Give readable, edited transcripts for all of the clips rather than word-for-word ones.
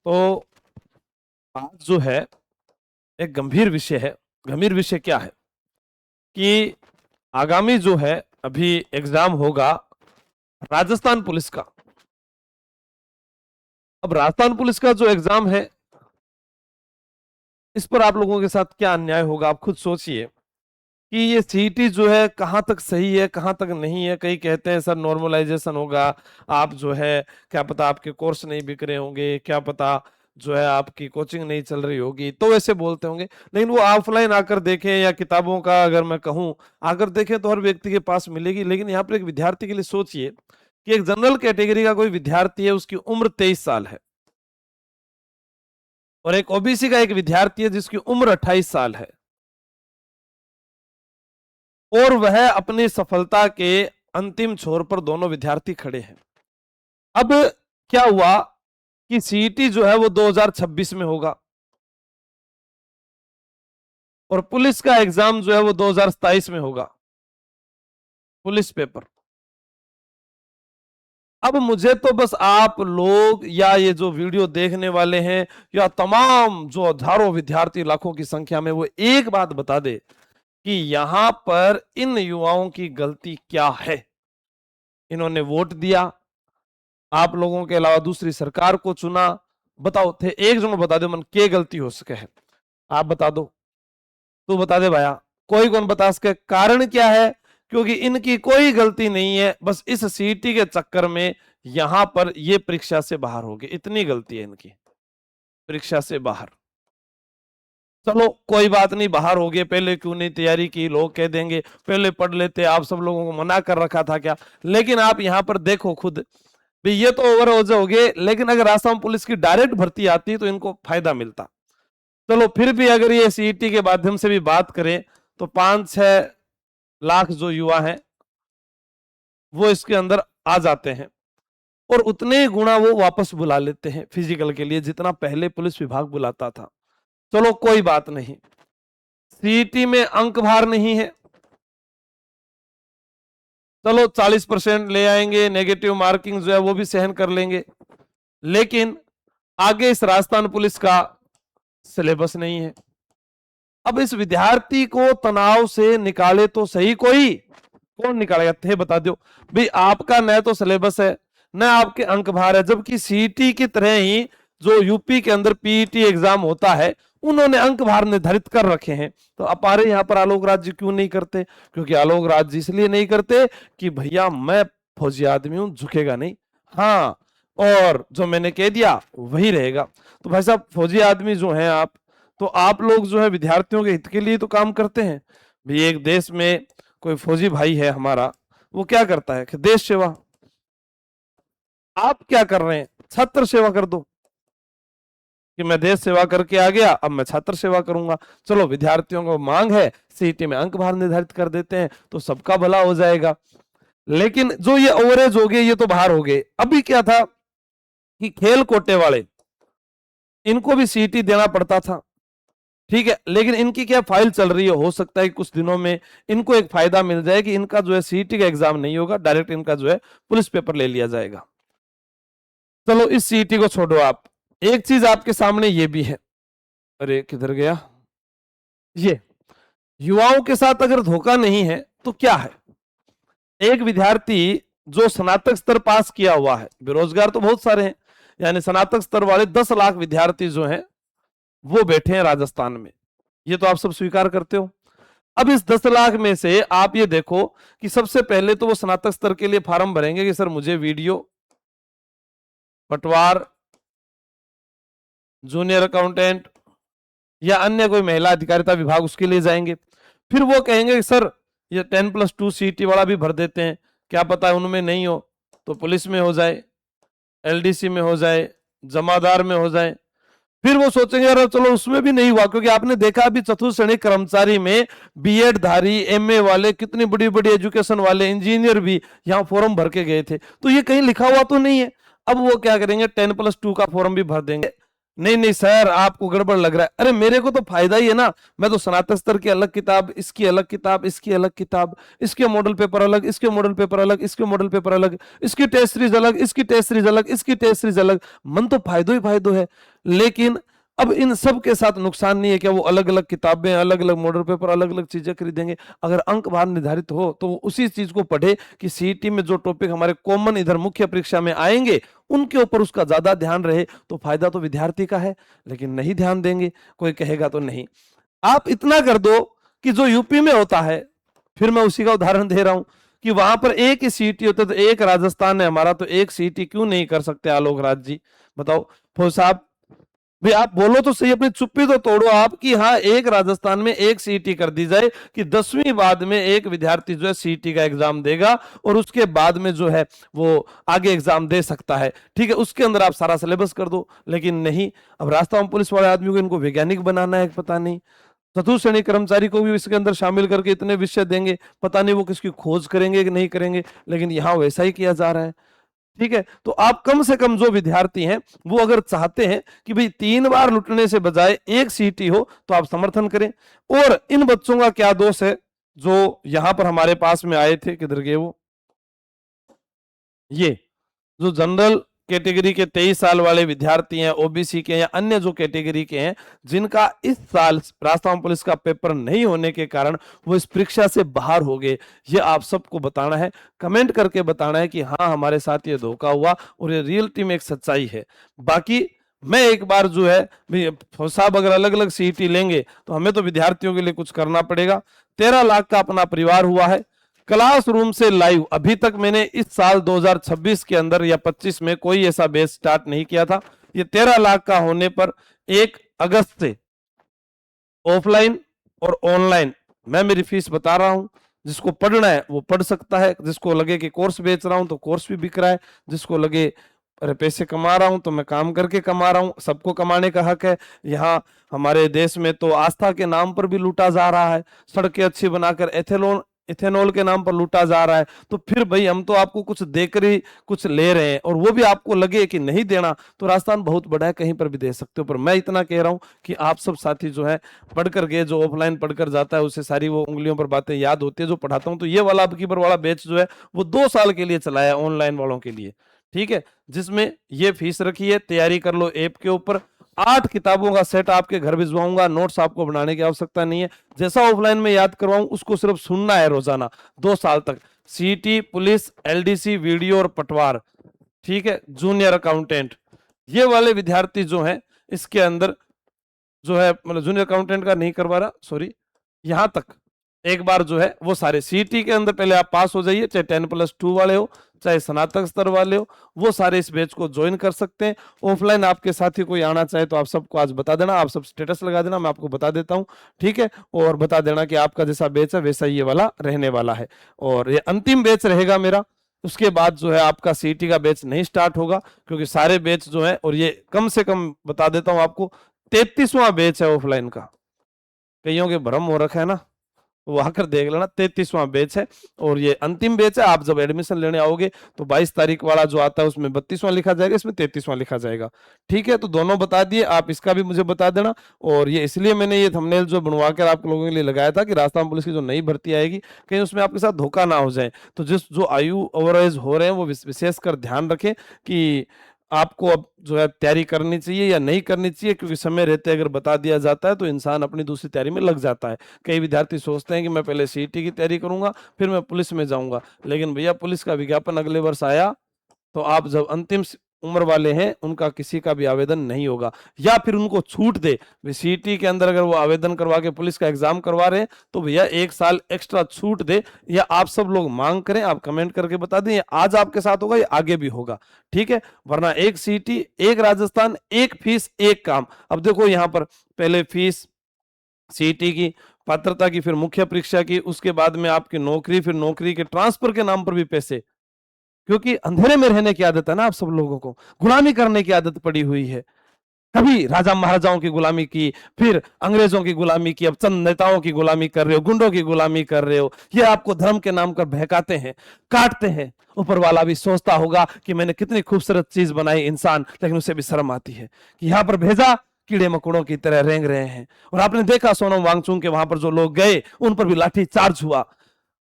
तो आज जो है एक गंभीर विषय है। गंभीर विषय क्या है कि आगामी जो है अभी एग्जाम होगा राजस्थान पुलिस का। अब राजस्थान पुलिस का जो एग्जाम है इस पर आप लोगों के साथ क्या अन्याय होगा, आप खुद सोचिए कि ये सीईटी जो है कहां तक सही है कहां तक नहीं है। कई कहते हैं सर नॉर्मलाइजेशन होगा, आप जो है क्या पता आपके कोर्स नहीं बिक रहे होंगे, क्या पता जो है आपकी कोचिंग नहीं चल रही होगी, तो वैसे बोलते होंगे। लेकिन वो ऑफलाइन आकर देखें या किताबों का अगर मैं कहूं आकर देखें तो हर व्यक्ति के पास मिलेगी। लेकिन यहाँ पर एक विद्यार्थी के लिए सोचिए कि एक जनरल कैटेगरी का कोई विद्यार्थी है, उसकी उम्र 23 साल है, और एक ओबीसी का एक विद्यार्थी है जिसकी उम्र 28 साल है, और वह अपनी सफलता के अंतिम छोर पर दोनों विद्यार्थी खड़े हैं। अब क्या हुआ कि सीईटी जो है वो 2026 में होगा और पुलिस का एग्जाम जो है वो 2027 में होगा, पुलिस पेपर। अब मुझे तो बस आप लोग या ये जो वीडियो देखने वाले हैं या तमाम जो हजारों विद्यार्थी लाखों की संख्या में, वो एक बात बता दे कि यहां पर इन युवाओं की गलती क्या है। इन्होंने वोट दिया, आप लोगों के अलावा दूसरी सरकार को चुना, बताओ थे एक जन बता दो मन के गलती हो सके है, आप बता दो, तू बता दे भाया, कोई कौन बता सके। कारण क्या है? क्योंकि इनकी कोई गलती नहीं है, बस इस सीईटी के चक्कर में यहां पर ये परीक्षा से बाहर हो गए, इतनी गलती है इनकी, परीक्षा से बाहर। चलो कोई बात नहीं, बाहर हो गए, पहले क्यों नहीं तैयारी की, लोग कह देंगे पहले पढ़ लेते, आप सब लोगों को मना कर रखा था क्या। लेकिन आप यहां पर देखो खुद भी, ये तो ओवर हो गए, लेकिन अगर आसाम पुलिस की डायरेक्ट भर्ती आती तो इनको फायदा मिलता। चलो फिर भी अगर ये सीईटी के माध्यम से भी बात करें तो 5-6 लाख जो युवा हैं वो इसके अंदर आ जाते हैं, और उतने ही गुना वो वापस बुला लेते हैं फिजिकल के लिए जितना पहले पुलिस विभाग बुलाता था। चलो कोई बात नहीं, सीईटी में अंक भार नहीं है, चलो 40% ले आएंगे, नेगेटिव मार्किंग जो है वो भी सहन कर लेंगे। लेकिन आगे इस राजस्थान पुलिस का सिलेबस नहीं है। अब इस विद्यार्थी को तनाव से निकाले तो सही, कोई कौन निकालेगा थे बता दो भाई। आपका न तो सिलेबस है न आपके अंक भार है, जबकि सीईटी की तरह ही जो यूपी के अंदर पीईटी एग्जाम होता है उन्होंने अंक भार निर्धारित कर रखे हैं। तो हमारे यहाँ पर आलोक राज्य क्यों नहीं करते? क्योंकि आलोक राज्य इसलिए नहीं करते कि भैया मैं फौजी आदमी हूं, झुकेगा नहीं, हाँ, और जो मैंने कह दिया वही रहेगा। तो भाई साहब फौजी आदमी जो हैं आप, तो आप लोग जो है विद्यार्थियों के हित के लिए तो काम करते हैं। भी एक देश में कोई फौजी भाई है हमारा, वो क्या करता है कि देश सेवा। आप क्या कर रहे हैं? छात्र सेवा कर दो कि मैं देश सेवा करके आ गया, अब मैं छात्र सेवा करूंगा। चलो विद्यार्थियों को मांग है, सीईटी में अंक भार निर्धारित कर देते हैं तो सबका भला हो जाएगा। लेकिन जो ये ओवरेज हो गए ये तो बाहर हो गए। अभी क्या था कि खेल कोटे वाले इनको भी सीईटी देना पड़ता था, ठीक है, लेकिन इनकी क्या फाइल चल रही है, हो सकता है कुछ दिनों में इनको एक फायदा मिल जाए कि इनका जो है सीईटी का एग्जाम नहीं होगा, डायरेक्ट इनका जो है पुलिस पेपर ले लिया जाएगा। चलो इस सीईटी को छोड़ो आप, एक चीज आपके सामने ये भी है, अरे किधर गया ये, युवाओं के साथ अगर धोखा नहीं है तो क्या है। एक विद्यार्थी जो स्नातक स्तर पास किया हुआ है, बेरोजगार तो बहुत सारे हैं, यानी स्नातक स्तर वाले 10 लाख विद्यार्थी जो हैं वो बैठे हैं राजस्थान में, ये तो आप सब स्वीकार करते हो। अब इस 10 लाख में से आप ये देखो कि सबसे पहले तो वो स्नातक स्तर के लिए फॉर्म भरेंगे कि सर मुझे वीडियो, पटवार, जूनियर अकाउंटेंट या अन्य कोई महिला अधिकारिता विभाग, उसके लिए जाएंगे। फिर वो कहेंगे कि सर ये 10+2 सीईटी वाला भी भर देते हैं, क्या पता है उनमें नहीं हो तो पुलिस में हो जाए, एलडीसी में हो जाए, जमादार में हो जाए। फिर वो सोचेंगे अरे चलो उसमें भी नहीं हुआ, क्योंकि आपने देखा अभी चतुर्थ श्रेणी कर्मचारी में बीएड धारी, एमए वाले, कितनी बड़ी बड़ी एजुकेशन वाले इंजीनियर भी यहाँ फॉर्म भर के गए थे, तो ये कहीं लिखा हुआ तो नहीं है। अब वो क्या करेंगे, 10+2 का फॉर्म भी भर देंगे, नहीं नहीं सर, आपको गड़बड़ लग रहा है। अरे मेरे को तो फायदा ही है ना, मैं तो स्नातक स्तर की अलग किताब, इसकी अलग किताब, इसकी अलग किताब, इसके मॉडल पेपर अलग, इसके मॉडल पेपर अलग, इसके मॉडल पेपर अलग, इसकी टेस्ट सीरीज अलग, इसकी टेस्ट सीरीज अलग, इसकी टेस्ट सीरीज अलग। मन तो फायदो ही फायदो है, लेकिन अब इन सब के साथ नुकसान नहीं है क्या? वो अलग अलग किताबें, अलग अलग मॉडल पेपर, अलग अलग चीजें खरीदेंगे। अगर अंक भार निर्धारित हो तो वो उसी चीज को पढ़े कि सीईटी में जो टॉपिक हमारे कॉमन इधर मुख्य परीक्षा में आएंगे उनके ऊपर उसका ज्यादा ध्यान रहे, तो फायदा तो विद्यार्थी का है। लेकिन नहीं ध्यान देंगे, कोई कहेगा तो नहीं। आप इतना कर दो कि जो यूपी में होता है, फिर मैं उसी का उदाहरण दे रहा हूं कि वहां पर एक ही सीईटी होता है, तो एक राजस्थान है हमारा, तो एक सीईटी क्यों नहीं कर सकते आलोक राज जी? बताओ फौज साहब, भाई आप बोलो तो सही, अपनी चुप्पी तो तोड़ो आप कि हाँ एक राजस्थान में एक सीईटी कर दी जाए कि 10वीं बाद में एक विद्यार्थी जो है सीईटी का एग्जाम देगा और उसके बाद में जो है वो आगे एग्जाम दे सकता है। ठीक है, उसके अंदर आप सारा सिलेबस कर दो। लेकिन नहीं, अब राजस्थान पुलिस वाले आदमी को इनको वैज्ञानिक बनाना है, पता नहीं चतुर्थ श्रेणी कर्मचारी को भी इसके अंदर शामिल करके इतने विषय देंगे, पता नहीं वो किसकी खोज करेंगे कि नहीं करेंगे। लेकिन यहाँ वैसा ही किया जा रहा है। ठीक है, तो आप कम से कम जो विद्यार्थी हैं वो अगर चाहते हैं कि भाई 3 बार लुटने से बजाय एक सीटी हो, तो आप समर्थन करें। और इन बच्चों का क्या दोष है जो यहां पर हमारे पास में आए थे, किधर गए वो, ये जो जनरल कैटेगरी के 23 साल वाले विद्यार्थी हैं, ओबीसी के या अन्य जो कैटेगरी के हैं, जिनका इस साल राजस्थान पुलिस का पेपर नहीं होने के कारण वो इस परीक्षा से बाहर हो गए, ये आप सबको बताना है, कमेंट करके बताना है कि हाँ हमारे साथ ये धोखा हुआ और ये रियलिटी में एक सच्चाई है। बाकी मैं एक बार जो है साहब, अगर अलग अलग सीईटी लेंगे तो हमें तो विद्यार्थियों के लिए कुछ करना पड़ेगा। 13 लाख का अपना परिवार हुआ है। क्लासरूम से लाइव अभी तक मैंने इस साल 2026 के अंदर या 25 में कोई ऐसा बेस स्टार्ट नहीं किया था। ये 13 लाख का होने पर 1 अगस्त से ऑफलाइन और ऑनलाइन मैं मेरी फीस बता रहा हूं। जिसको पढ़ना है वो पढ़ सकता है, जिसको लगे कि कोर्स बेच रहा हूं तो कोर्स भी बिक रहा है, जिसको लगे अरे पैसे कमा रहा हूं तो मैं काम करके कमा रहा हूं, सबको कमाने का हक है। यहाँ हमारे देश में तो आस्था के नाम पर भी लूटा जा रहा है, सड़कें अच्छी बनाकर इथेनॉल के नाम पर लूटा जा रहा है। तो फिर भाई हम तो आपको कुछ देकर ही कुछ ले रहे हैं, और वो भी आपको लगे कि नहीं देना तो राजस्थान बहुत बड़ा है, कहीं पर भी दे सकते हो। पर मैं इतना कह रहा हूं कि आप सब साथी जो है पढ़कर गए, जो ऑफलाइन पढ़कर जाता है उसे सारी वो उंगलियों पर बातें याद होती है। जो पढ़ाता हूं तो ये वाला अब की बार वाला बैच जो है वो 2 साल के लिए चलाया ऑनलाइन वालों के लिए। ठीक है, जिसमें ये फीस रखी है, तैयारी कर लो ऐप के ऊपर। 8 किताबों का सेट आपके घर भिजवाऊंगा, नोट्स आपको बनाने की आवश्यकता नहीं है। जैसा ऑफलाइन में याद करवाऊं उसको सिर्फ सुनना है रोजाना 2 साल तक। सीटी, पुलिस, एलडीसी, वीडियो और पटवार, ठीक है, जूनियर अकाउंटेंट, ये वाले विद्यार्थी जो हैं इसके अंदर जो है, मतलब जूनियर अकाउंटेंट का नहीं करवा रहा, सॉरी, यहां तक एक बार जो है वो सारे सीटी के अंदर पहले आप पास हो जाइए, चाहे 10+2 वाले हो, चाहे स्नातक स्तर वाले हो, वो सारे इस बैच को ज्वाइन कर सकते हैं। ऑफलाइन आपके साथ ही कोई आना चाहे तो आप सबको आज बता देना, आप सब स्टेटस लगा देना, मैं आपको बता देता हूँ। ठीक है, और बता देना कि आपका जैसा बैच है वैसा ये वाला रहने वाला है, और ये अंतिम बैच रहेगा मेरा। उसके बाद जो है आपका सीटी का बैच नहीं स्टार्ट होगा, क्योंकि सारे बैच जो है, और ये कम से कम बता देता हूँ आपको 33वां बैच है ऑफलाइन का। कईयों के भ्रम हो रखा है ना, वो आकर देख लेना, 33वां बैच है और ये अंतिम बैच है। आप जब एडमिशन लेने आओगे तो 22 तारीख वाला जो आता है उसमें 32वां लिखा जाएगा, इसमें 33वां लिखा जाएगा। ठीक है, तो दोनों बता दिए, आप इसका भी मुझे बता देना। और ये इसलिए मैंने ये थंबनेल जो बनवा कर आप लोगों के लिए लगाया था कि राजस्थान पुलिस की जो नई भर्ती आएगी कहीं उसमें आपके साथ धोखा ना हो जाए। तो जिस जो आयु ओवरएज हो रहे हैं वो विशेषकर ध्यान रखें कि आपको अब जो है तैयारी करनी चाहिए या नहीं करनी चाहिए, क्योंकि समय रहते अगर बता दिया जाता है तो इंसान अपनी दूसरी तैयारी में लग जाता है। कई विद्यार्थी सोचते हैं कि मैं पहले सीईटी की तैयारी करूंगा फिर मैं पुलिस में जाऊंगा, लेकिन भैया पुलिस का विज्ञापन अगले वर्ष आया तो आप जब अंतिम उम्र वाले हैं उनका किसी का भी आवेदन नहीं होगा, या फिर उनको छूट दे। सीटी के अंदर अगर वो आवेदन करवा के पुलिस का एग्जाम करवा रहे हैं तो भैया 1 साल एक्स्ट्रा छूट दे, या आप सब लोग मांग करें, आप कमेंट करके बता दें आज आपके साथ होगा या आगे भी होगा। ठीक है, वरना एक सीटी, एक राजस्थान, एक फीस, एक काम। अब देखो यहाँ पर पहले फीस सीटी की, पात्रता की, फिर मुख्य परीक्षा की, उसके बाद में आपकी नौकरी, फिर नौकरी के ट्रांसफर के नाम पर भी पैसे, क्योंकि अंधेरे में रहने की आदत है ना आप सब लोगों को, गुलामी करने की आदत पड़ी हुई है। कभी राजा महाराजाओं की गुलामी की, फिर अंग्रेजों की गुलामी की, अब चंद नेताओं की गुलामी कर रहे हो, गुंडों की गुलामी कर रहे हो। ये आपको धर्म के नाम पर बहकाते हैं, काटते हैं। ऊपर वाला भी सोचता होगा कि मैंने कितनी खूबसूरत चीज बनाई इंसान, लेकिन उसे भी शर्म आती है कि यहाँ पर भेजा कीड़े मकोड़ों की तरह रेंग रहे हैं। और आपने देखा सोनम वांगचुक के वहां पर जो लोग गए उन पर भी लाठी चार्ज हुआ।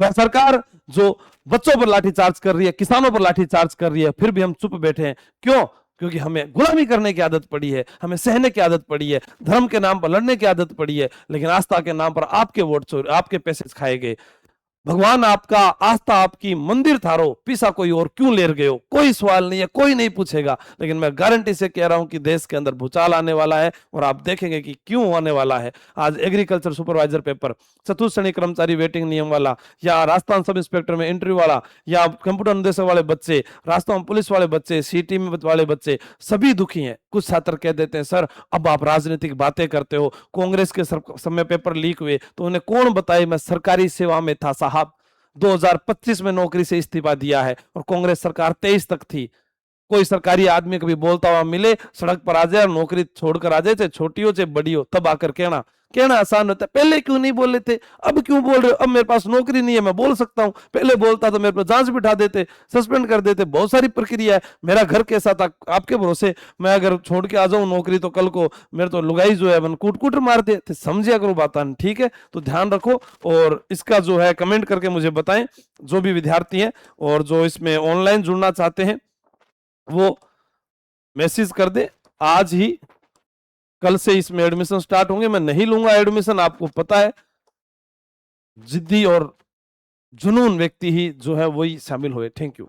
वह सरकार जो बच्चों पर लाठी चार्ज कर रही है, किसानों पर लाठी चार्ज कर रही है, फिर भी हम चुप बैठे हैं। क्यों? क्योंकि हमें गुलामी करने की आदत पड़ी है, हमें सहने की आदत पड़ी है, धर्म के नाम पर लड़ने की आदत पड़ी है, लेकिन आस्था के नाम पर आपके वोट चोरी, आपके पैसे खाए गए। भगवान आपका, आस्था आपकी, मंदिर थारो, पीसा कोई और क्यों ले गए हो? कोई सवाल नहीं है, कोई नहीं पूछेगा। लेकिन मैं गारंटी से कह रहा हूं कि देश के अंदर भूचाल आने वाला है, और आप देखेंगे कि क्यों आने वाला है। आज एग्रीकल्चर सुपरवाइजर पेपर, चतुर्थ श्रेणी कर्मचारी वेटिंग नियम वाला, या राजस्थान सब इंस्पेक्टर में इंटरव्यू वाला, या कंप्यूटर निदेशक वाले बच्चे, राजस्थान पुलिस वाले बच्चे, सीटी में वाले बच्चे, सभी दुखी हैं। कुछ छात्र कह देते हैं सर अब आप राजनीतिक बातें करते हो, कांग्रेस के समय पेपर लीक हुए तो उन्हें कौन बताए, मैं सरकारी सेवा में था साहब, 2025 में नौकरी से इस्तीफा दिया है, और कांग्रेस सरकार 23 तक थी। कोई सरकारी आदमी कभी बोलता हुआ मिले, सड़क पर आ जाए और नौकरी छोड़कर आ जाए, चाहे छोटी हो चाहे बड़ी हो, तब आकर कहना कहना आसान होता है। पहले क्यों नहीं बोले थे, अब क्यों बोल रहे हो? अब मेरे पास नौकरी नहीं है, मैं बोल सकता हूं। पहले बोलता तो मेरे पर जांच बिठा देते, सस्पेंड कर देते, बहुत सारी प्रक्रिया है। मेरा घर कैसा था आपके भरोसे, मैं अगर छोड़ के आ जाऊं नौकरी तो कल को मेरे तो लुगाई जो है कूट कूट मार दे। तो समझिया करो बात, ठीक है? तो ध्यान रखो, और इसका जो है कमेंट करके मुझे बताएं, जो भी विद्यार्थी हैं और जो इसमें ऑनलाइन जुड़ना चाहते हैं वो मैसेज कर दे। आज ही, कल से इसमें एडमिशन स्टार्ट होंगे। मैं नहीं लूंगा एडमिशन, आपको पता है। जिद्दी और जुनून व्यक्ति ही जो है वही शामिल हुए। Thank you.